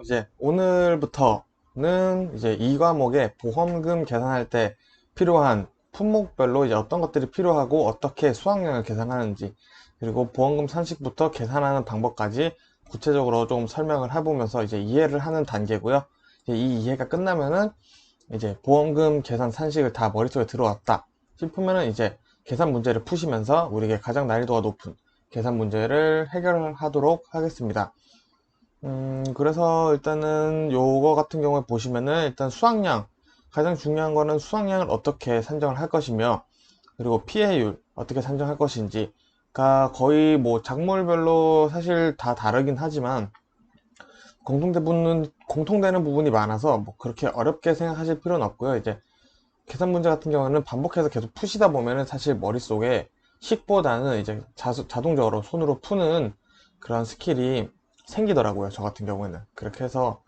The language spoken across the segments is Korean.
이제 오늘부터는 이제 이 과목에 보험금 계산할 때 필요한 품목별로 이제 어떤 것들이 필요하고 어떻게 수학량을 계산하는지, 그리고 보험금 산식부터 계산하는 방법까지 구체적으로 좀 설명을 해보면서 이제 이해를 하는 단계고요. 이제 이 이해가 끝나면은 이제 보험금 계산 산식을 다 머릿속에 들어왔다 싶으면은 이제 계산 문제를 푸시면서 우리에게 가장 난이도가 높은 계산 문제를 해결하도록 하겠습니다. 그래서 일단은 요거 같은 경우에 보시면은 일단 수확량, 가장 중요한 거는 수확량을 어떻게 산정을 할 것이며, 그리고 피해율 어떻게 산정할 것인지가 거의 뭐 작물별로 사실 다 다르긴 하지만 공통되는 부분이 많아서 뭐 그렇게 어렵게 생각하실 필요는 없고요. 이제 계산 문제 같은 경우는 반복해서 계속 푸시다 보면은 사실 머릿속에 식보다는 이제 자동적으로 손으로 푸는 그런 스킬이 생기더라고요. 저 같은 경우에는. 그렇게 해서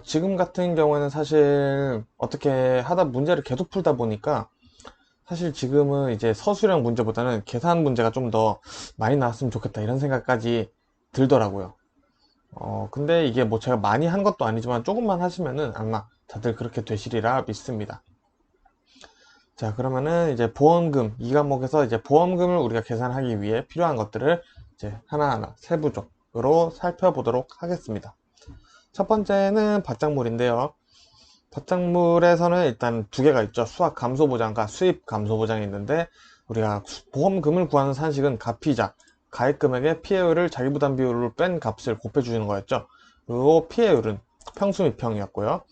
지금 같은 경우에는 사실 어떻게 하다 문제를 계속 풀다 보니까 사실 지금은 이제 서술형 문제보다는 계산 문제가 좀 더 많이 나왔으면 좋겠다 이런 생각까지 들더라고요. 근데 이게 뭐 제가 많이 한 것도 아니지만 조금만 하시면은 아마 다들 그렇게 되시리라 믿습니다. 자, 그러면은 이제 보험금, 이 과목에서 이제 보험금을 우리가 계산하기 위해 필요한 것들을 이제 하나하나 세부적으로 살펴보도록 하겠습니다. 첫 번째는 바짝물인데요. 바짝물에서는 일단 두 개가 있죠. 수학 감소 보장과 수입 감소 보장이 있는데, 우리가 보험금을 구하는 산식은 가피자, 가입 금액의 피해율을 자기 부담 비율로 뺀 값을 곱해주는 거였죠. 그리고 피해율은 평수 및 평이었고요.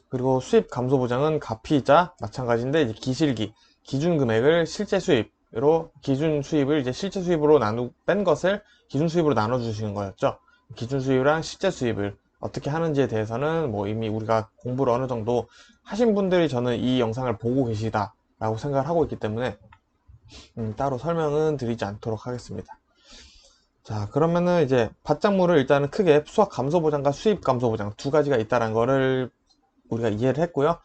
그리고 수입 감소 보장은 가피자 마찬가지인데, 이제 기실기 기준 금액을 실제 수입으로, 기준 수입을 이제 실제 수입으로 뺀 것을 기준 수입으로 나눠 주시는 거였죠. 기준 수입이랑 실제 수입을 어떻게 하는지에 대해서는 뭐 이미 우리가 공부를 어느 정도 하신 분들이 저는 이 영상을 보고 계시다 라고 생각을 하고 있기 때문에 따로 설명은 드리지 않도록 하겠습니다. 자, 그러면은 이제 바짝물을 일단은 크게 수학 감소 보장과 수입 감소 보장 두 가지가 있다는 거를 우리가 이해를 했고요.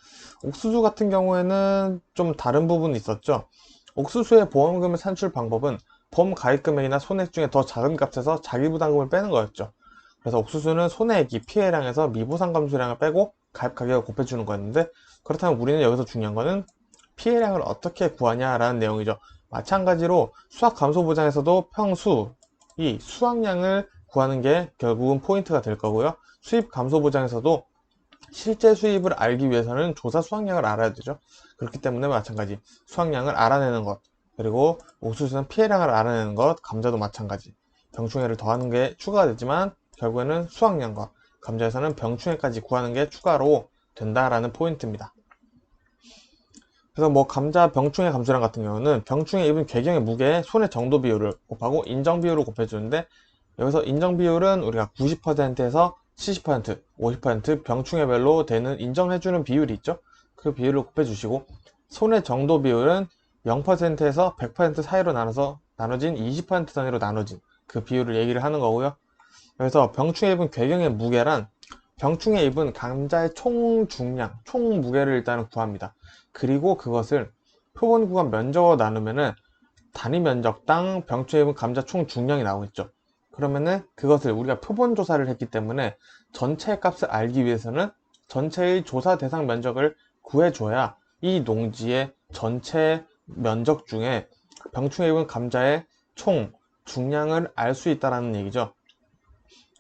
옥수수 같은 경우에는 좀 다른 부분이 있었죠. 옥수수의 보험금을 산출 방법은 보험 가입 금액이나 손해액 중에 더 작은 값에서 자기 부담금을 빼는 거였죠. 그래서 옥수수는 손해액이 피해량에서 미보상 감소량을 빼고 가입 가격을 곱해주는 거였는데, 그렇다면 우리는 여기서 중요한 거는 피해량을 어떻게 구하냐라는 내용이죠. 마찬가지로 수학 감소 보장에서도 평수, 이 수확량을 구하는 게 결국은 포인트가 될 거고요. 수입 감소 보장에서도 실제 수입을 알기 위해서는 조사 수확량을 알아야 되죠. 그렇기 때문에 마찬가지 수확량을 알아내는 것, 그리고 옥수수는 피해량을 알아내는 것, 감자도 마찬가지 병충해를 더하는 게 추가가 되지만 결국에는 수확량과 감자에서는 병충해까지 구하는 게 추가로 된다라는 포인트입니다. 그래서 뭐 감자 병충해 감소량 같은 경우는 병충해 입은 궤경의 무게에 손의 정도 비율을 곱하고 인정 비율을 곱해주는데, 여기서 인정 비율은 우리가 90%에서 70%, 50% 병충해별로 되는 인정해주는 비율이 있죠. 그 비율을 곱해주시고, 손의 정도 비율은 0%에서 100% 사이로 나눠진 20% 단위로 나눠진 그 비율을 얘기를 하는 거고요. 그래서 병충해 입은 궤경의 무게란 병충해 입은 감자의 총 중량, 총 무게를 일단은 구합니다. 그리고 그것을 표본 구간 면적으로 나누면은 단위 면적당 병충해 입은 감자 총 중량이 나오겠죠. 그러면은 그것을 우리가 표본 조사를 했기 때문에 전체 값을 알기 위해서는 전체의 조사 대상 면적을 구해줘야 이 농지의 전체 면적 중에 병충해 입은 감자의 총 중량을 알 수 있다는 얘기죠.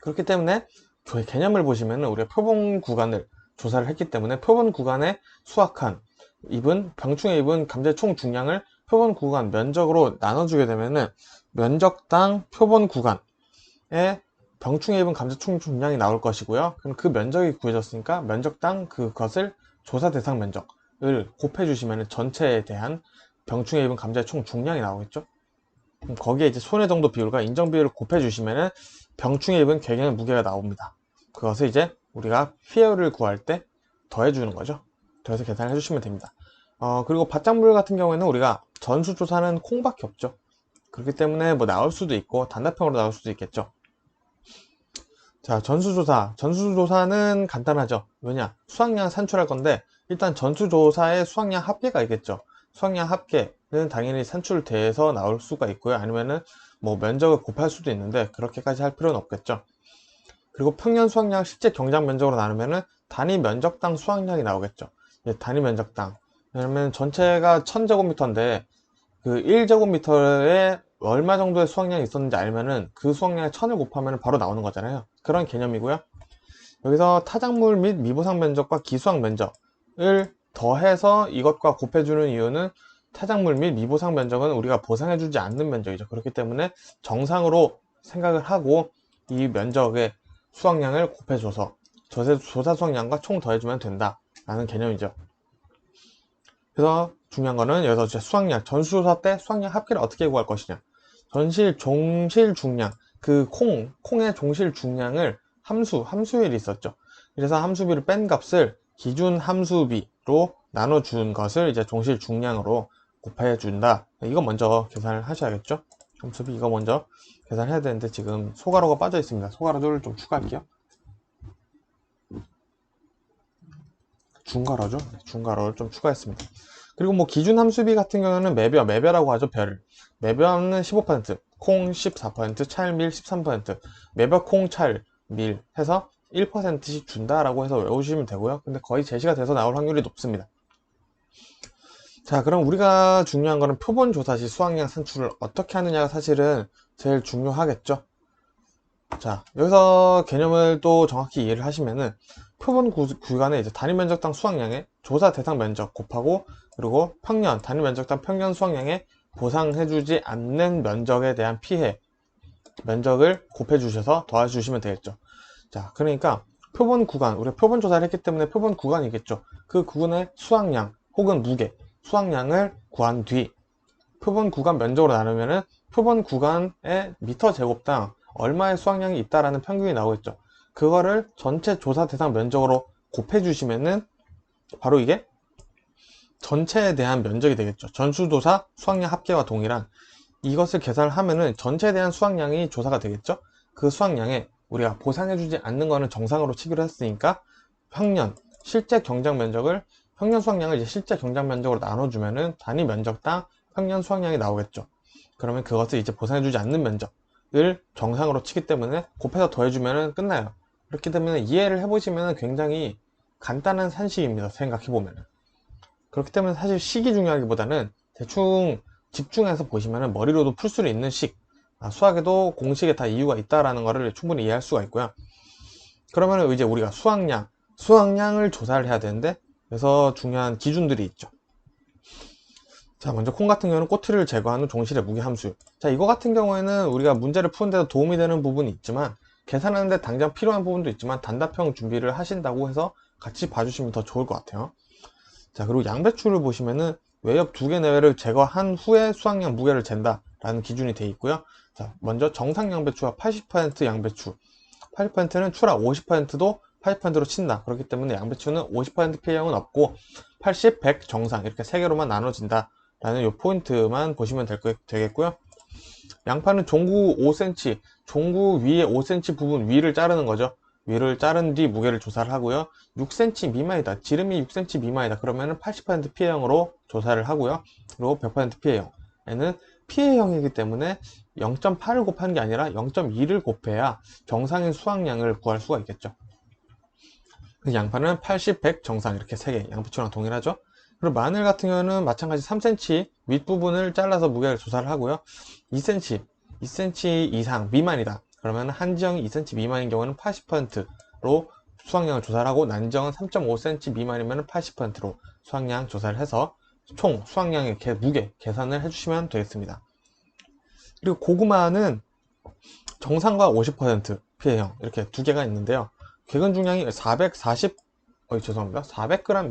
그렇기 때문에 개념을 보시면 우리가 표본 구간을 조사를 했기 때문에 표본 구간에 수확한 병충해 입은 감자의 총 중량을 표본 구간 면적으로 나눠주게 되면은 면적당 표본 구간에 병충해 입은 감자 총 중량이 나올 것이고요. 그럼 그 면적이 구해졌으니까 면적당 그것을 조사 대상 면적을 곱해 주시면 전체에 대한 병충해 입은 감자의 총 중량이 나오겠죠. 그럼 거기에 이제 손해 정도 비율과 인정 비율을 곱해 주시면은 병충해 입은 궤경의 무게가 나옵니다. 그것을 이제 우리가 피해율을 구할 때 더해주는 거죠. 더해서 계산해 주시면 됩니다. 그리고 밭작물 같은 경우에는 우리가 전수조사는 콩밖에 없죠. 그렇기 때문에 뭐 나올 수도 있고 단답형으로 나올 수도 있겠죠. 자, 전수조사는 간단하죠. 왜냐, 수확량 산출할 건데 일단 전수조사에 수확량 합계가 있겠죠. 수확량 합계는 당연히 산출돼서 나올 수가 있고요. 아니면은 뭐 면적을 곱할 수도 있는데 그렇게까지 할 필요는 없겠죠. 그리고 평년 수확량 실제 경작 면적으로 나누면은 단위 면적당 수확량이 나오겠죠. 단위 면적당. 왜냐면 전체가 1000제곱미터인데 그 1제곱미터에 얼마 정도의 수확량이 있었는지 알면은 그 수확량에 1000을 곱하면 바로 나오는 거잖아요. 그런 개념이고요. 여기서 타작물 및 미보상 면적과 기수학 면적을 더해서 이것과 곱해주는 이유는 타작물 및 미보상 면적은 우리가 보상해주지 않는 면적이죠. 그렇기 때문에 정상으로 생각을 하고 이 면적의 수확량을 곱해줘서 조사 수확량과 총 더해주면 된다 라는 개념이죠. 그래서 중요한 거는 여기서 수확량, 전수조사 때 수확량 합계를 어떻게 구할 것이냐. 종실 중량, 그 콩의 종실 중량을 함수율이 있었죠. 그래서 함수비를 뺀 값을 기준 함수비로 나눠준 것을 이제 종실 중량으로 곱해준다. 이거 먼저 계산을 하셔야겠죠. 함수비 이거 먼저 계산해야 되는데 지금 소가로가 빠져 있습니다. 소가로를 좀 추가할게요. 중괄호죠. 중괄호를 좀 추가했습니다. 그리고 뭐 기준 함수비 같은 경우는 매벼라고 하죠. 매벼는 15%, 콩 14%, 찰밀 13%, 매벼 콩 찰 밀 해서 1%씩 준다라고 해서 외우시면 되고요. 근데 거의 제시가 돼서 나올 확률이 높습니다. 자, 그럼 우리가 중요한 거는 표본 조사 시 수확량 산출을 어떻게 하느냐가 사실은 제일 중요하겠죠. 자, 여기서 개념을 또 정확히 이해를 하시면은 표본 구간의 이제 단위 면적당 수확량의 조사 대상 면적 곱하고 그리고 단위 면적당 평년 수확량의 보상해주지 않는 면적에 대한 피해 면적을 곱해주셔서 더해주시면 되겠죠. 자, 그러니까 표본 구간, 우리가 표본 조사를 했기 때문에 표본 구간이겠죠. 그 구간의 수확량 혹은 무게, 수확량을 구한 뒤 표본 구간 면적으로 나누면은 표본 구간의 미터 제곱당 얼마의 수확량이 있다라는 평균이 나오겠죠. 그거를 전체 조사 대상 면적으로 곱해주시면은 바로 이게 전체에 대한 면적이 되겠죠. 전수조사 수확량 합계와 동일한 이것을 계산을 하면은 전체에 대한 수확량이 조사가 되겠죠. 그 수확량에 우리가 보상해주지 않는 거는 정상으로 치기로 했으니까 실제 경작 면적을 평년 수확량을 이제 실제 경작 면적으로 나눠주면은 단위 면적당 평년 수확량이 나오겠죠. 그러면 그것을 이제 보상해주지 않는 면적을 정상으로 치기 때문에 곱해서 더해주면은 끝나요. 그렇기 때문에 이해를 해보시면 굉장히 간단한 산식입니다. 생각해보면. 그렇기 때문에 사실 식이 중요하기보다는 대충 집중해서 보시면 머리로도 풀 수 있는 수학에도 공식에 다 이유가 있다라는 것을 충분히 이해할 수가 있고요. 그러면 이제 우리가 수확량을 조사를 해야 되는데 그래서 중요한 기준들이 있죠. 자, 먼저 콩 같은 경우는 꼬투리를 제거하는 종실의 무게 함수. 자, 이거 같은 경우에는 우리가 문제를 푸는데도 도움이 되는 부분이 있지만 계산하는데 당장 필요한 부분도 있지만 단답형 준비를 하신다고 해서 같이 봐주시면 더 좋을 것 같아요. 자, 그리고 양배추를 보시면은 외엽 2개 내외를 제거한 후에 수확량 무게를 잰다 라는 기준이 되어 있고요. 자, 먼저 정상 양배추와 80% 양배추, 80%는 추락 50%도 80%로 친다. 그렇기 때문에 양배추는 50% 피해량은 없고 80, 100 정상 이렇게 3개로만 나눠진다 라는 이 포인트만 보시면 되겠고요. 양파는 종구 5cm, 종구 위에 5cm 부분 위를 자르는 거죠. 위를 자른 뒤 무게를 조사를 하고요. 6cm 미만이다. 지름이 6cm 미만이다. 그러면 80% 피해형으로 조사를 하고요. 그리고 100% 피해형. 얘는 피해형이기 때문에 0.8을 곱하는 게 아니라 0.2를 곱해야 정상인 수확량을 구할 수가 있겠죠. 양파는 80, 100 정상 이렇게 3개 양배추랑 동일하죠. 그리고 마늘 같은 경우는 마찬가지 3cm 윗부분을 잘라서 무게를 조사를 하고요. 2cm 이상 미만이다. 그러면 한지형이 2cm 미만인 경우는 80%로 수확량을 조사를 하고 난지형은 3.5cm 미만이면 80%로 수확량 조사를 해서 총 수확량의 무게 계산을 해주시면 되겠습니다. 그리고 고구마는 정상과 50% 피해형 이렇게 두 개가 있는데요. 객은 중량이 400g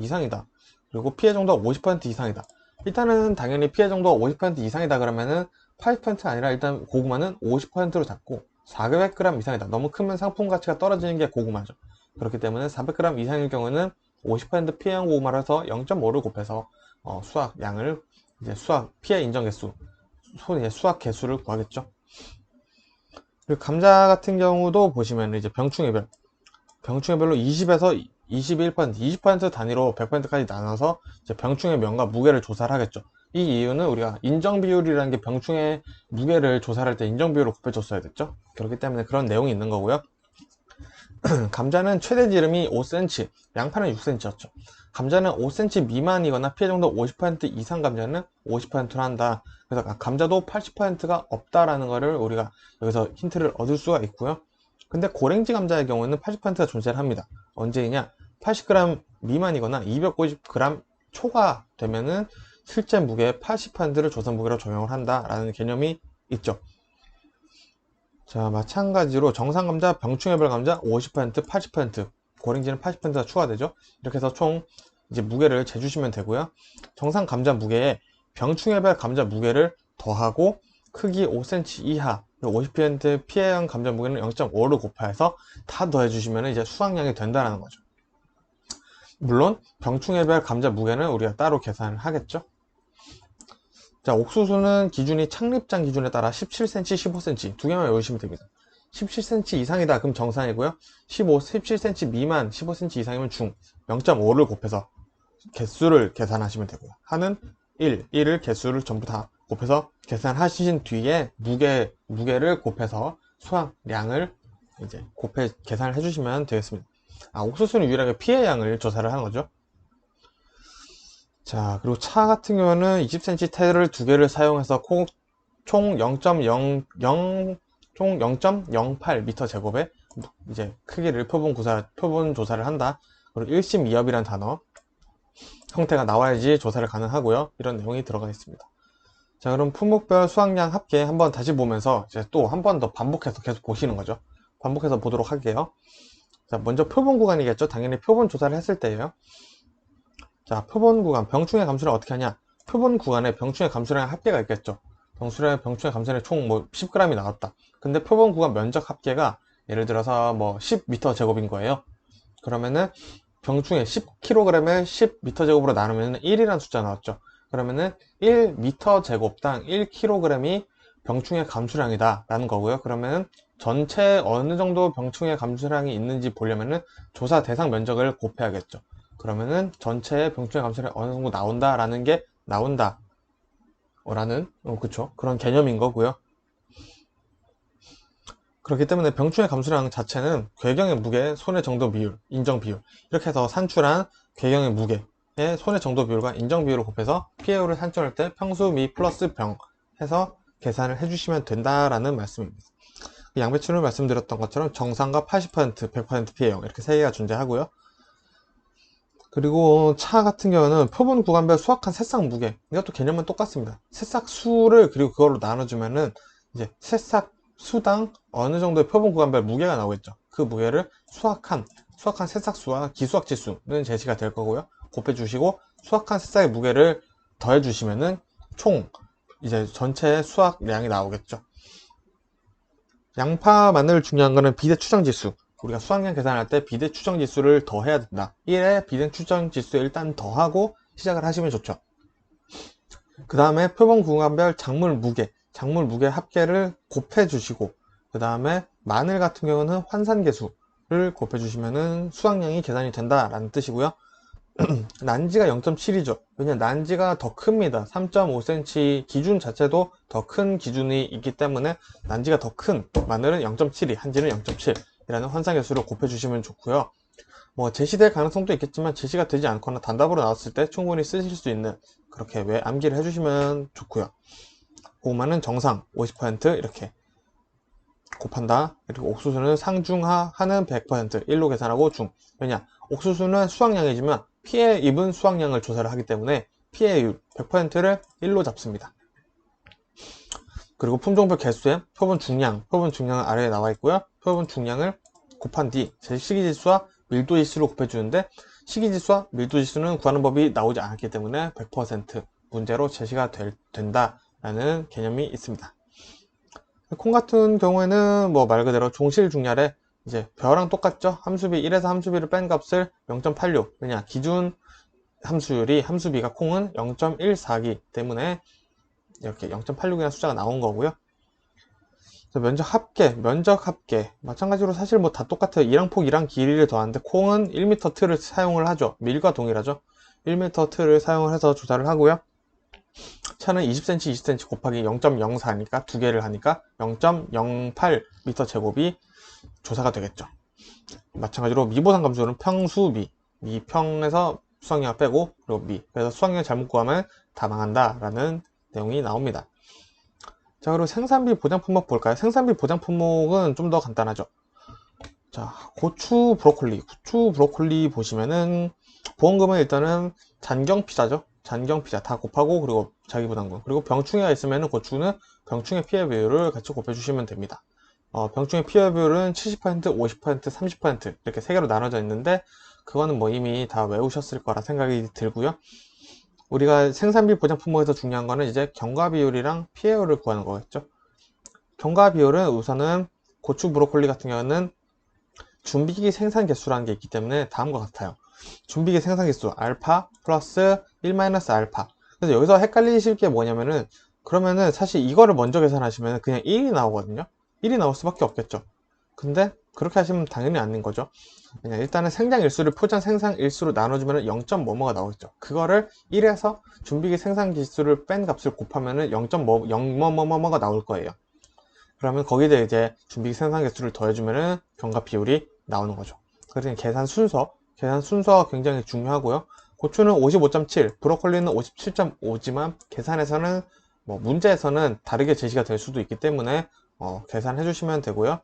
이상이다. 그리고 피해 정도가 50% 이상이다. 일단은 당연히 피해 정도가 50% 이상이다 그러면은 80%가 아니라 일단 고구마는 50%로 잡고 400g 이상이다. 너무 크면 상품 가치가 떨어지는 게 고구마죠. 그렇기 때문에 400g 이상일 경우는 50% 피해형 고구마로 해서 0.5를 곱해서 수확량을 이제 피해 인정 개수, 수확 개수를 구하겠죠. 그리고 감자 같은 경우도 보시면 이제 병충해별로 20에서 21%, 20% 단위로 100%까지 나눠서 이제 병충해 면과 무게를 조사를 하겠죠. 이 이유는 우리가 인정 비율이라는 게 병충해 무게를 조사할 때 인정 비율을 곱해줬어야 됐죠. 그렇기 때문에 그런 내용이 있는 거고요. 감자는 최대 지름이 5cm, 양파는 6cm였죠. 감자는 5cm 미만이거나 피해 정도 50% 이상 감자는 50%로 한다. 그래서 감자도 80%가 없다라는 것을 우리가 여기서 힌트를 얻을 수가 있고요. 근데 고랭지 감자의 경우에는 80%가 존재를 합니다. 언제이냐? 80g 미만이거나 250g 초과 되면은 실제 무게의 80%를 조선 무게로 적용을 한다라는 개념이 있죠. 자, 마찬가지로 정상 감자, 병충해별 감자 50%, 80%, 고랭지는 80%가 추가되죠. 이렇게 해서 총 이제 무게를 재주시면 되고요. 정상 감자 무게에 병충해별 감자 무게를 더하고 크기 5cm 이하, 50% 피해한 감자 무게는 0.5를 곱해서 다 더해주시면 이제 수확량이 된다는 거죠. 물론 병충해별 감자 무게는 우리가 따로 계산을 하겠죠. 자, 옥수수는 기준이 창립장 기준에 따라 17cm, 15cm 두 개만 외우시면 됩니다. 17cm 이상이다 그럼 정상이고요. 17cm 미만 15cm 이상이면 중, 0.5를 곱해서 개수를 계산하시면 되고요. 하는 1을 개수를 전부 다 곱해서 계산하신 뒤에 무게를 곱해서 수확량을 이제 계산을 해주시면 되겠습니다. 옥수수는 유일하게 피해 양을 조사를 하는 거죠. 자, 그리고 차 같은 경우는 20cm 타일을 두 개를 사용해서 총 0.08m 제곱의 이제 크기를 표본 조사를 한다. 그리고 1심 2업이라는 단어 형태가 나와야지 조사를 가능하고요. 이런 내용이 들어가 있습니다. 자, 그럼 품목별 수확량 합계 한번 다시 보면서 이제 또 한 번 더 반복해서 계속 보시는 거죠. 반복해서 보도록 할게요. 자, 먼저 표본 구간이겠죠. 당연히 표본 조사를 했을 때예요. 자, 표본 구간, 병충해 감수량 어떻게 하냐? 표본 구간에 병충해 감수량 합계가 있겠죠. 병충해 감수량이 총 뭐 10g이 나왔다. 근데 표본 구간 면적 합계가 예를 들어서 뭐 10m 제곱인 거예요. 그러면은 병충해 10kg을 10m 제곱으로 나누면 1이라는 숫자 나왔죠. 그러면은 1m 제곱당 1kg이 병충해 감수량이다 라는 거고요. 그러면은 전체 어느 정도 병충해 감수량이 있는지 보려면은 조사 대상 면적을 곱해야겠죠. 그러면은 전체의 병충해 감수량이 어느 정도 나온다라는 게 나온다. 그쵸. 그런 개념인 거고요. 그렇기 때문에 병충해 감수량 자체는 궤경의 무게, 손의 정도 비율, 인정 비율 이렇게 해서 산출한 궤경의 무게의 손의 정도 비율과 인정 비율을 곱해서 피해율을 산출할 때 평수 미 플러스 병 해서 계산을 해주시면 된다라는 말씀입니다. 양배추를 말씀드렸던 것처럼 정상과 80%, 100% 피해형 이렇게 세 개가 존재하고요. 그리고 차 같은 경우는 표본 구간별 수확한 새싹 무게 이것도 개념은 똑같습니다. 새싹 수를 그리고 그걸로 나눠주면은 이제 새싹 수당 어느 정도의 표본 구간별 무게가 나오겠죠. 그 무게를 수확한 새싹 수와 기수확 지수는 제시가 될 거고요. 곱해 주시고 수확한 새싹의 무게를 더해 주시면은 총 이제 전체 수확량이 나오겠죠. 양파, 마늘 중요한 거는 비대 추정 지수. 우리가 수확량 계산할 때 비대 추정 지수를 더해야 된다. 1에 비대 추정 지수에 일단 더하고 시작을 하시면 좋죠. 그 다음에 표본 구간별 작물 무게 합계를 곱해 주시고, 그 다음에 마늘 같은 경우는 환산계수를 곱해 주시면은 수확량이 계산이 된다라는 뜻이고요. 난지가 0.7이죠. 왜냐면 난지가 더 큽니다. 3.5cm 기준 자체도 더 큰 기준이 있기 때문에 난지가 더 큰 마늘은 0.72, 한지는 0.7 이라는 환상계수를 곱해주시면 좋고요. 뭐 제시될 가능성도 있겠지만 제시가 되지 않거나 단답으로 나왔을 때 충분히 쓰실 수 있는 그렇게 암기를 해주시면 좋고요. 고구마는 정상 50% 이렇게 곱한다. 그리고 옥수수는 상중하 하는 100% 1로 계산하고 중. 왜냐? 옥수수는 수확량이지만 피해 입은 수확량을 조사를 하기 때문에 피해율 100%를 1로 잡습니다. 그리고 품종별 개수에 표본 중량은 아래에 나와 있고요. 표본 중량을 곱한 뒤 시기지수와 밀도지수로 곱해주는데 시기지수와 밀도지수는 구하는 법이 나오지 않았기 때문에 100% 문제로 제시가 된다라는 개념이 있습니다. 콩 같은 경우에는 뭐 말 그대로 종실중량에 이제 벼랑 똑같죠. 함수비 1에서 함수비를 뺀 값을 0.86 왜냐 기준 함수비가 콩은 0.14기 때문에 이렇게 0.86이라는 숫자가 나온 거고요. 면적 합계 마찬가지로 사실 뭐 다 똑같아요. 이랑폭 이랑 길이를 더하는데 콩은 1m 틀을 사용을 하죠. 밀과 동일하죠. 1m 틀을 사용을 해서 조사를 하고요. 차는 20cm 20cm 곱하기 0.04니까 두 개를 하니까 0.08m 제곱이 조사가 되겠죠. 마찬가지로 미보상 감소는 평수미, 미평에서 수학량 빼고 그리고 미, 그래서 수학량 잘못 구하면 다 망한다 라는 내용이 나옵니다. 자, 그리고 생산비 보장 품목 볼까요? 생산비 보장 품목은 좀 더 간단하죠. 자, 고추 브로콜리 보시면은 보험금은 일단은 잔경 피자죠. 잔경 피자 다 곱하고 그리고 자기 부담금, 그리고 병충해가 있으면은 고추는 병충해 피해 비율을 같이 곱해 주시면 됩니다. 병충해 피해 비율은 70%, 50%, 30% 이렇게 세 개로 나눠져 있는데 그거는 뭐 이미 다 외우셨을 거라 생각이 들고요. 우리가 생산비 보장 품목에서 중요한 거는 이제 경과 비율이랑 피해율을 구하는 거겠죠. 경과 비율은 우선은 고추 브로콜리 같은 경우는 준비기 생산 개수라는 게 있기 때문에 다음과 같아요. 준비기 생산 개수 알파 플러스 1 마이너스 알파. 그래서 여기서 헷갈리실 게 뭐냐면은, 그러면은 사실 이거를 먼저 계산하시면 그냥 1이 나오거든요. 1이 나올 수밖에 없겠죠. 근데 그렇게 하시면 당연히 아닌 거죠. 그냥 일단은 생장 일수를 포장 생산 일수로 나눠주면 0.뭐뭐가 나오겠죠. 그거를 1에서 준비기 생산 기수를 뺀 값을 곱하면은 0.뭐뭐가 나올 거예요. 그러면 거기다 이제 준비기 생산 개수를 더해주면은 경과 비율이 나오는 거죠. 그래서 계산 순서가 굉장히 중요하고요. 고추는 55.7, 브로콜리는 57.5지만 계산에서는 뭐 문제에서는 다르게 제시가 될 수도 있기 때문에 계산해 주시면 되고요.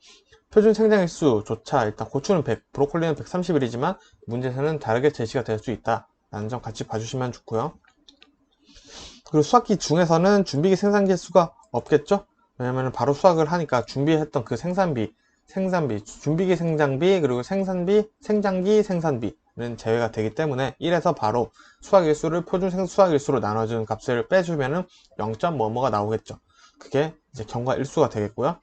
표준 생장일수조차 일단 고추는 100, 브로콜리는 131이지만 문제에서는 다르게 제시가 될 수 있다 라는 점 같이 봐주시면 좋고요. 그리고 수학기 중에서는 준비기 생산기 수가 없겠죠? 왜냐면 바로 수학을 하니까 준비했던 그 생산비, 준비기 생장비, 그리고 생산비, 생장기 생산비는 제외가 되기 때문에 1에서 바로 수학일수를 표준 수학일수로 나눠준 값을 빼주면은 0. 뭐뭐가 나오겠죠. 그게 이제 경과 일수가 되겠고요.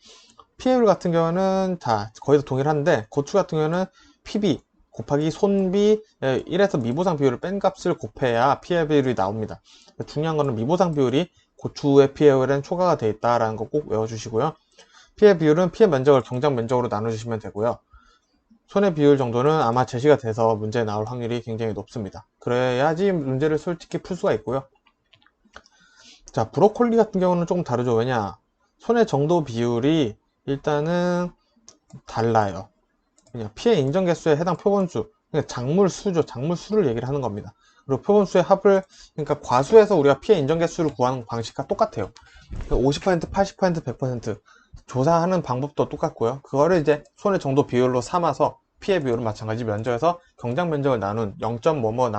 피해율 같은 경우는 다 거의 다 동일한데, 고추 같은 경우는 PB 곱하기 손비 1에서 미보상 비율을 뺀 값을 곱해야 피해 비율이 나옵니다. 중요한 거는 미보상 비율이 고추의 피해율엔 초과가 되어 있다는 거 꼭 외워주시고요. 피해 비율은 피해 면적을 경작 면적으로 나눠주시면 되고요. 손해 비율 정도는 아마 제시가 돼서 문제에 나올 확률이 굉장히 높습니다. 그래야지 문제를 솔직히 풀 수가 있고요. 자, 브로콜리 같은 경우는 조금 다르죠. 왜냐, 손해 정도 비율이 일단은 달라요. 그냥 피해 인정 개수에 해당 표본수, 그러니까 작물수죠. 작물수를 얘기를 하는 겁니다. 그리고 표본수의 합을, 그러니까 과수에서 우리가 피해 인정 개수를 구하는 방식과 똑같아요. 50%, 80%, 100% 조사하는 방법도 똑같고요. 그거를 이제 손해 정도 비율로 삼아서 피해 비율은 마찬가지 면적에서 경작 면적을 나눈 0. 뭐뭐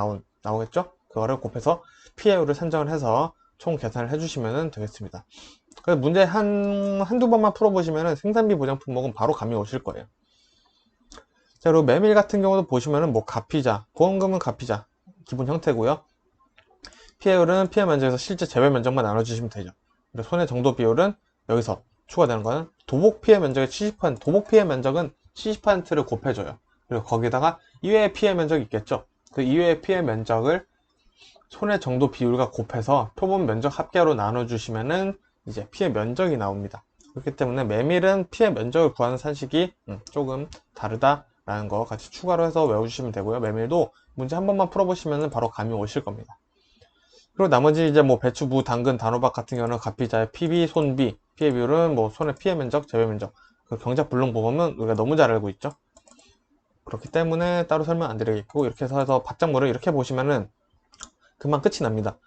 나오겠죠? 그거를 곱해서 피해율을 산정을 해서 총 계산을 해주시면 되겠습니다. 그래서 문제 한두 번만 풀어보시면 생산비 보장 품목은 바로 감이 오실 거예요. 자, 그리고 메밀 같은 경우도 보시면은 뭐 가피자, 보험금은 가피자 기본 형태고요. 피해율은 피해 면적에서 실제 재배 면적만 나눠주시면 되죠. 그리고 손해 정도 비율은 여기서 추가되는 거는 도복 피해 면적의 70%, 도복 피해 면적은 70%를 곱해줘요. 그리고 거기다가 이외의 피해 면적이 있겠죠. 그 이외의 피해 면적을 손해 정도 비율과 곱해서 표본 면적 합계로 나눠주시면은 이제 피해 면적이 나옵니다. 그렇기 때문에 메밀은 피해 면적을 구하는 산식이 조금 다르다라는 거 같이 추가로 해서 외워주시면 되고요. 메밀도 문제 한 번만 풀어보시면 바로 감이 오실 겁니다. 그리고 나머지 이제 뭐 배추, 무, 당근, 단호박 같은 경우는 가피자의 PB, 손비, 피해 비율은 뭐 손해 피해 면적, 재배 면적, 그 경작 불능 보험은 우리가 너무 잘 알고 있죠. 그렇기 때문에 따로 설명 안 드리겠고, 이렇게 해서 바짝물을 이렇게 보시면은 금방 끝이 납니다.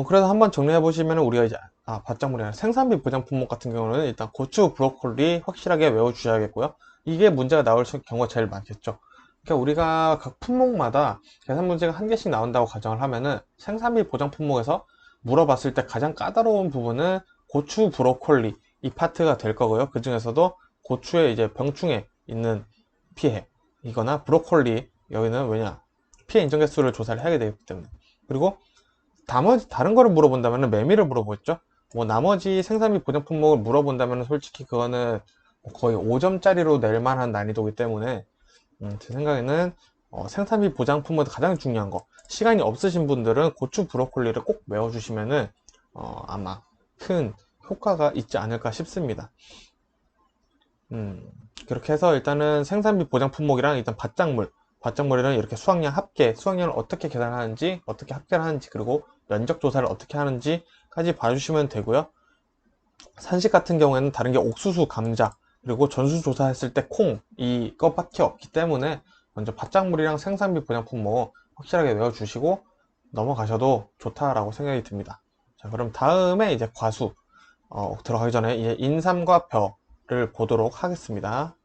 그래서 한번 정리해 보시면 우리가 이제 바짝물이 아니라 생산비 보장 품목 같은 경우는 일단 고추, 브로콜리 확실하게 외워 주셔야겠고요. 이게 문제가 나올 경우가 제일 많겠죠. 그러니까 우리가 각 품목마다 계산 문제가 한 개씩 나온다고 가정을 하면은 생산비 보장 품목에서 물어봤을 때 가장 까다로운 부분은 고추, 브로콜리 이 파트가 될 거고요. 그 중에서도 고추에 이제 병충해 있는 피해 이거나 브로콜리 여기는 왜냐 피해 인정 개수를 조사를 해야 되기 때문에. 그리고 나머지 다른 거를 물어본다면 매미를 물어보겠죠. 뭐 나머지 생산비 보장 품목을 물어본다면 솔직히 그거는 거의 5점짜리로 낼 만한 난이도이기 때문에 제 생각에는 생산비 보장 품목에서 가장 중요한 거, 시간이 없으신 분들은 고추 브로콜리를 꼭 외워주시면은 아마 큰 효과가 있지 않을까 싶습니다. 그렇게 해서 일단은 생산비 보장 품목이랑 일단 밭작물에는 이렇게 수확량 합계, 수확량을 어떻게 계산하는지, 어떻게 합계를 하는지, 그리고 면적 조사를 어떻게 하는지까지 봐주시면 되고요. 산식 같은 경우에는 다른 게 옥수수, 감자, 그리고 전수조사했을 때 콩 이것밖에 없기 때문에 먼저 바짝물이랑 생산비 분양품 뭐 확실하게 외워주시고 넘어가셔도 좋다라고 생각이 듭니다. 자, 그럼 다음에 이제 과수 들어가기 전에 이제 인삼과 벼를 보도록 하겠습니다.